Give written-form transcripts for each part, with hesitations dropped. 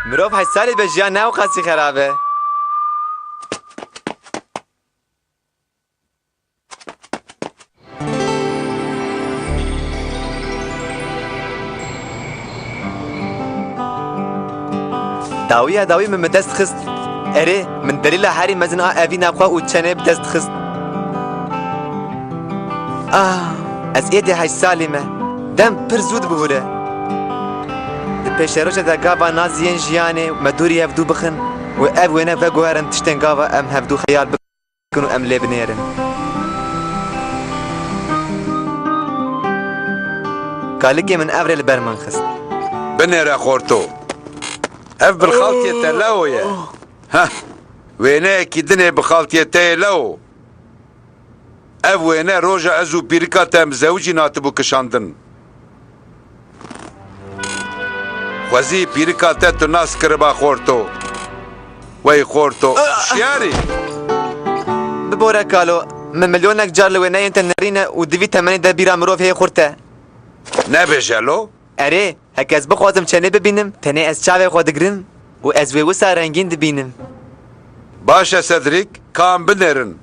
مرۆڤ 8 ساڵی بە ژیان ناو قاچی خراپە. داوی من دەست خست. ئەرێ من دەلیلە هەری مەزن ئەڤی ناخوا و چەنێ دەست خست. ئەس ئێدێ 8 ساڵی مە دەم پر زود بهورە. پێشەڕۆژەدا گاوا نازیێن ژیانێ و مەدووری هەفتوو بخن و ئەv وێنە بەگوهرن تشتێن گاوا ئەم هەفتوو خەیال بکن و ئەم لێ بنێرن. کالکێ من ئەvrێ li ber man xist. Binêre xorto. Ev bilxaltiyê te lew ye. Heh, wêneyekî dinê bixaltiyê te yê lew. Ev wêne roja ez û pîrika te em zewcî natibû kişandin. Xwezî pîrika te tu nas kiriba xorto. Wey xorto, şiyarî. Bibore kalo, min milyonek car li wêneyên te nerîne û divî temenê de bîra mirov heye xurt e. Nebêje lo? Erê, hek ez bixwazim çenê bibînim, tenê ez çavê xwe digirim û ez wê wisa rengîn dibînim. Baş e Sedrik, kan binêrin.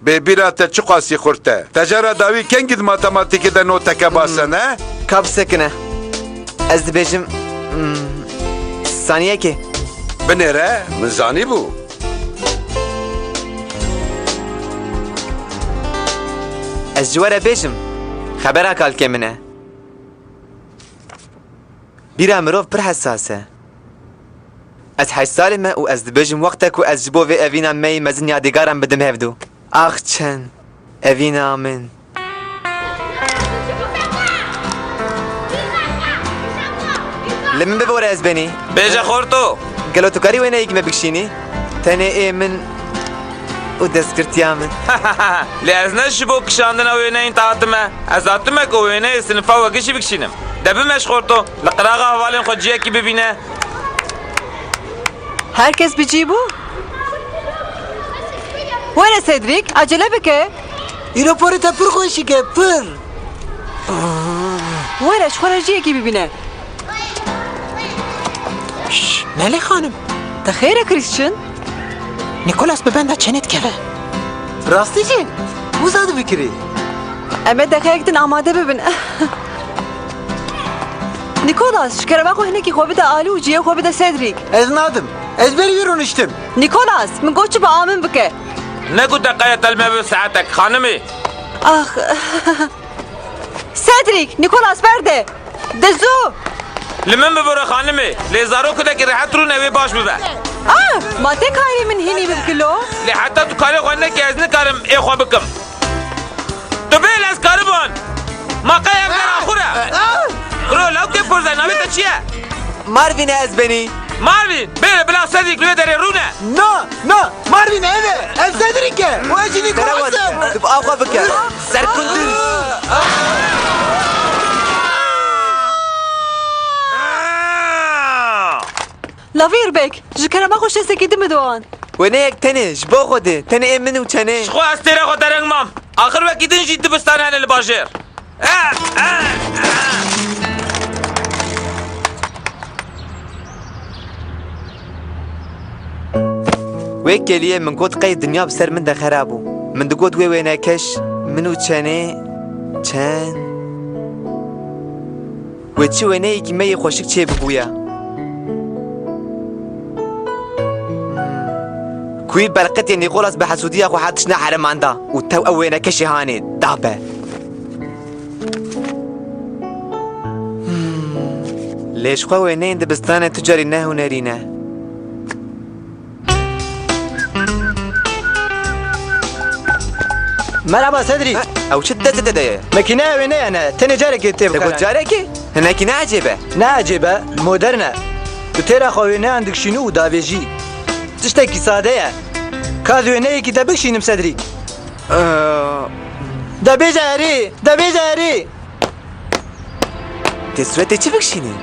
Bêbîra te çi qasî xurt e? Te jara dawî kengî di matematîkê de noteke base ne? Ka bisekine. Ez dibêjim... saniyekê. Binêre, min zanîbû. Ez ji we re bêjim. Xebera kalkê min e. Bîra mirov pir hesas e. Ez 8 salî me û ez dibêjim wexte ku ez ji bo vê evîna me yê mezin yadîgaran bidim hevdû. Ax çend. Evîna min. Li min bibore ez benî. Bêje xorto. Gelo tu karî wêneyekî me bikişînî? Tenê ê min û destgirtiya min. Lê ez ne ji bo kişandina wêneyên te hatime. Ez hatime ku wêneyê sinifa wekî bikişînim. Debime ji xorto. Li qiraxa hevalên xwe ciyekî bibîne. Herkes bicî bû? Were Cedric, acele bike. Îro porê te pir xweşik e, pir. Were ji xwe re ciyekî bibîne. Nelê xanim, Te xêr e Christian? Nikolas bi benda çenê dikeve. Rastî jî? Wisa dibikirî? Em ê deqeyek din amade bibin. Nikolas, ji kerema xwe hinekî xwe bide alî û ciyê xwe bide Cedric. Ez nadim. Ez berî wî rûniştim. Nikolas, min got çi bi amin bike. Ne ku deqeye telme bi saetek xanimê. Ah. Cedric, Nikolas berde. De zû. Li min bibore xanimê. Lê zarokekî rehet rûne wê baş bibe. Ma te karî min hînî bibkilo? Lê heta tu karê xwe nekî ez nikarim ê xwe bikim. Tu bêl ez karibûn. Maqeyek dera xure. Xuro lewkê pirze navê te çi ye? Marvin ez benî. Marvin, bêle bila Cedric li wê derê rûne. Na, Marvin ev e. Ev Cedric e. O ez jî Nikolas e. Dib av xwe bike. Serkundin. Lavîr bek, ji kerema xwe şesekî dimide wan. Wêneyek tenê ji bo xwe de. Tenê ê min û çenê. Ji xwe ez têrê xwe dereng mam. Axir wekî din jî dibistan hene li bajêr. Wê keliye min got qey dinya bi ser min de xerab bû. Min digot wê wênekeş min û çenê çend. Wê çi wêneyekî me yê xweşik çê bibûye. Kuî belqetê Nikolas bi hesûdiya xwe hatişne heremanda û tew ew wênekeşê hanê dabe. Lê ji xwe wêneyên dibistanê tu carî nehûnerîne. Merhaba Cedric. Ew çi dede ye? Mekîneya wê ne ye ne? Tenê carekê tê Te got bikarin. carekê? Hinekî ne ecêbe? Ne ecêbe, modern e. Tu têra xwe wêneyan dikişînî û davêjî. Tiştekî sade ye. Ka di wêneyekî te bikişînim Cedric. Dibêje herî, dibêje herî. Tê suretê çi bikişînî?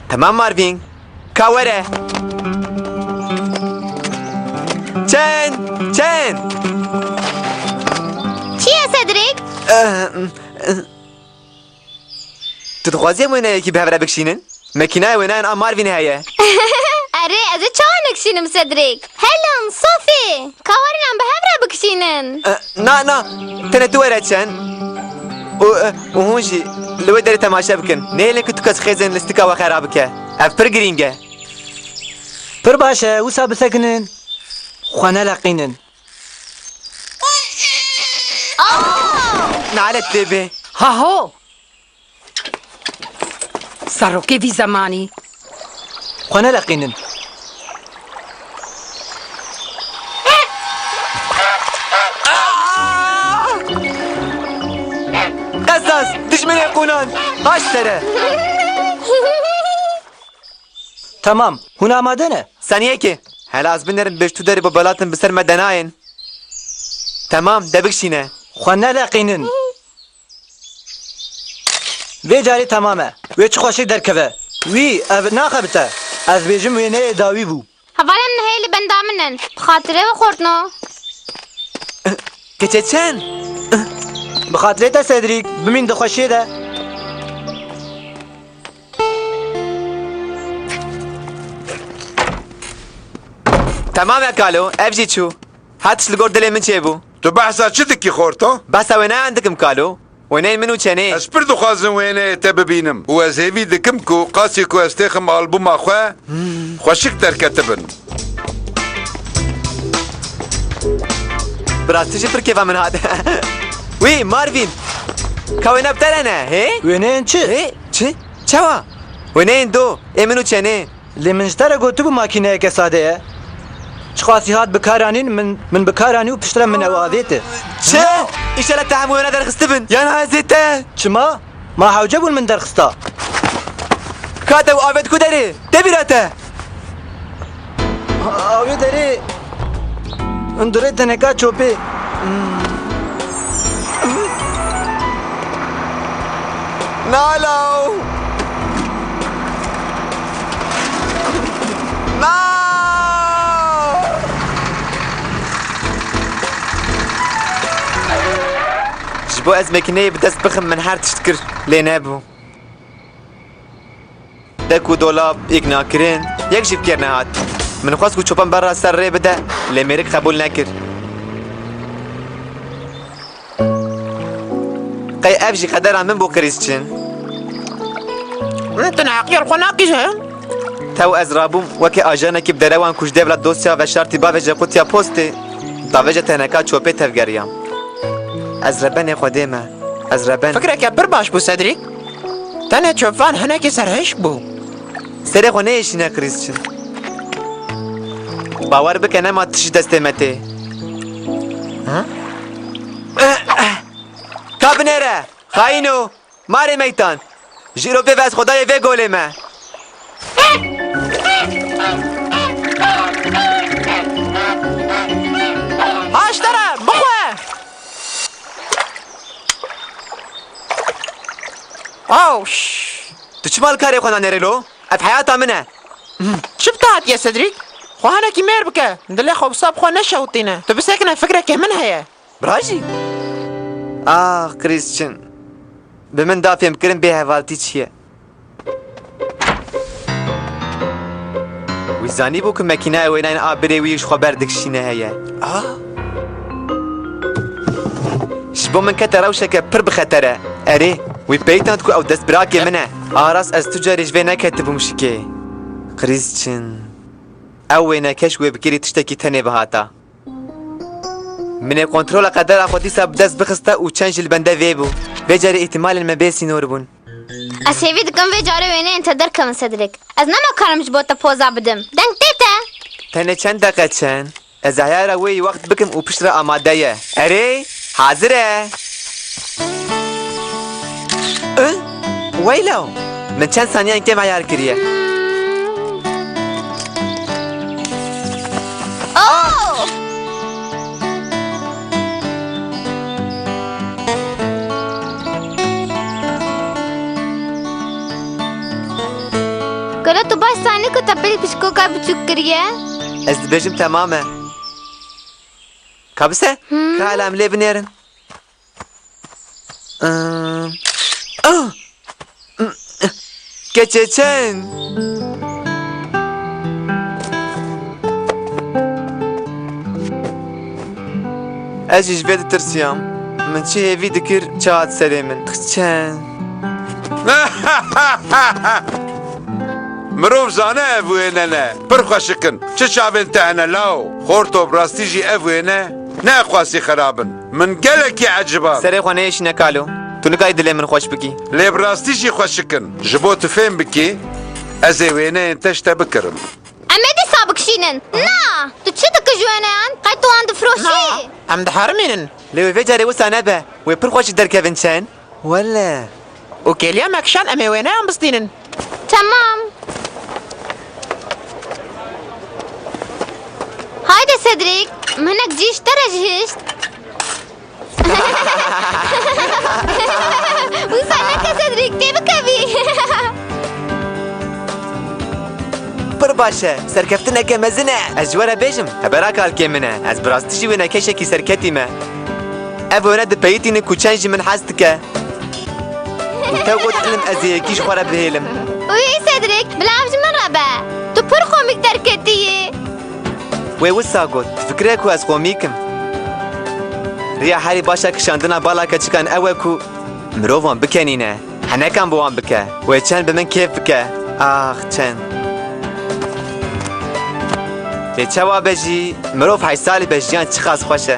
Tamam Marvin. Ka were. Çend! Çend! Çi ye Cedric? Tu dixwazî em wêneyekî bi hev re bikişînin? مكينة وينين أمارفين هي اره از چاوانک شینم سدریک هلون صوفی کاورنم به هفره بکشینن نا تنا تويرتشن وهونجي لو دري تماشا بكن نيلك تكس خيزن لستكا وخرابك افر جرينجا پر باشه وسا بسکنن خانه لقینن نعلت دبي ها هو سروكي في زماني خانه لقینن قصص دشمن يقولون هاش ترى تمام هون آماده نه ثانية كي هلا از بنرن بشتو داري ببلاتن بسر مدناين تمام دبكشينه خانه لقینن وی جاری تمامه وی چه خوشی درکوه وی او ناخبته از بیجم وی نه داوی بو هفالم نهیلی بندامنن بخاطره و خورتنو كتشان بخاطره تا سدریک بمین دخوشی ده تمام يا كالو افجي تشو هاتش الجورد اللي من شيبو تو بحثا چه دکی خورتو؟ بس وين عندكم كالو وينين منو چني از پر دخوازم وینه تا ببینم و از هیوی دکم کو قاسی کو استخم آلبوم آخواه خوشک در کتبن براستيش بركيفا من هذا وي مارفين كوينه بترنا هي وینه چه؟ هي چه چوا وينين دو منو چني لی منجتره گوتو بو ماکینه که ساده چه خاصی هات بکارانین من بکارانی و پشترم من او آویته چه ايش لا تعمو انا در خستبن يا نازته چما؟ ما حوجه بول من درخستا كاتب آبد كو داري تبيراته آوی داری اندره تنکا چوپی نالو لا جبو از مكنية بدست بخم من هر تشتكر لينابو دكو دولاب يك ناكرين يك جيب كيرنا هات من خواست كو چوبان برا سر ري بدا لميرك قبول نكر قي ابجي قدر من بو كريستشن انت عقير خناقش ها تو از رابوم وكي اجانك بدروان كوش دبلا دوسيا و شرطي باوجه قوتيا بوستي داوجه تنكا چوبي تفگريام از ربن خودمه از ربن فكرك يا برباش بو سدريك تانا تشوفان هناك سرهش بو سري خونه ايشينا كريستشن باور بکنه ما تش دستمته ها کابنره خاینو ماری میتان جیرو به از خدای و گله ما هاشترا بخواه اوش تو چمال کاری خونه نرلو اف حیاتا منه شبتات يا سدريك خو هناك مير بك دلي خو بصاب خو نشوتينا تو بسكنا فكرك من هي براجي كريستشن بمن دافيم كرم بيها فالتي چيه وزاني بو که مكينة وينين آبري ويش خبر دكشينه هيا شبو من كتا روشك پر بخطره اري وي بيتان تكو او دست براكي منه راس از تجاري جوينه كتبو مشكي كريستشن او وينكش وبكري تشتكي تاني بهاتا من كنترول قدر اخوتي سب دست بخسته و چنج البنده ويبو بجاري احتمال المبيسي نوربون از هیوی دکم وی جاره وینه انت درکم سدریک از نما کارمش بوتا پوزا بدم دنگ تیتا تنه چند دقیقه چند از عیاره وی وقت بکم و پشت را آماده یه اره حاضره ویلو من چند ثانیه کم عیار کریه اوه گله تو باش ثانیه که تپلی پشکو که بچوک کریه از دبجم تمامه کابسه که علام لی بنیرن keçeçen. Ez ji vê ditirsiyam. Min çi hêvî dikir çahat serê min. Çen. مرۆڤ زانە ئەڤ وێنە نە پڕ خۆشکن چ چاوێن te hene law خۆرتۆ ڕاستی jî ev wêne neaxwasî xerabin min gelekî ecibam Serê xwe neyêşîne kalo. Tu nikayî dilê min xweş bikî. lê bi rastî jî xweşikin ji bo tu fêm bikî ez ê wêneyên te ji te bikirim Em ê dîsa bikişînin. Na! Tu çi dikij wêneyan? Qey tu wan difroşî. Em dihermînin. Lê wê vê carê wisa nebe. Wê pir xweş derkevin çen. Wele. û kêliya me kişan em ê wêneyan bistînin. Tamam. Haydi Cedric. Minik cîştere ji hişt. Wisa neke Cedric tê bikevî. Pir baş e. Serkeftineke mezin e. Ez ji we re bêjim. Hebera kalkê min e. Ez bi rastî jî wêne keşekî serketî me. Ev wêne dipeyîtîne ku çen jî min hez dike. û te got ilim ez ê yekî ji xwe re bihêlim. Wî Cedric, bilav ji min re be. Tu pir komîk derketiyî. Wê wisa got. Fikre ku ez xomîkim. Riya herî başa kişandina bala keçikan ew e ku mirovan bikenîne. Henekan bi wan bike. Wê çen bi min kêf bike. Ax çen. Lê çawa be jî mirov heysalî be jiyan çi qas xweş e.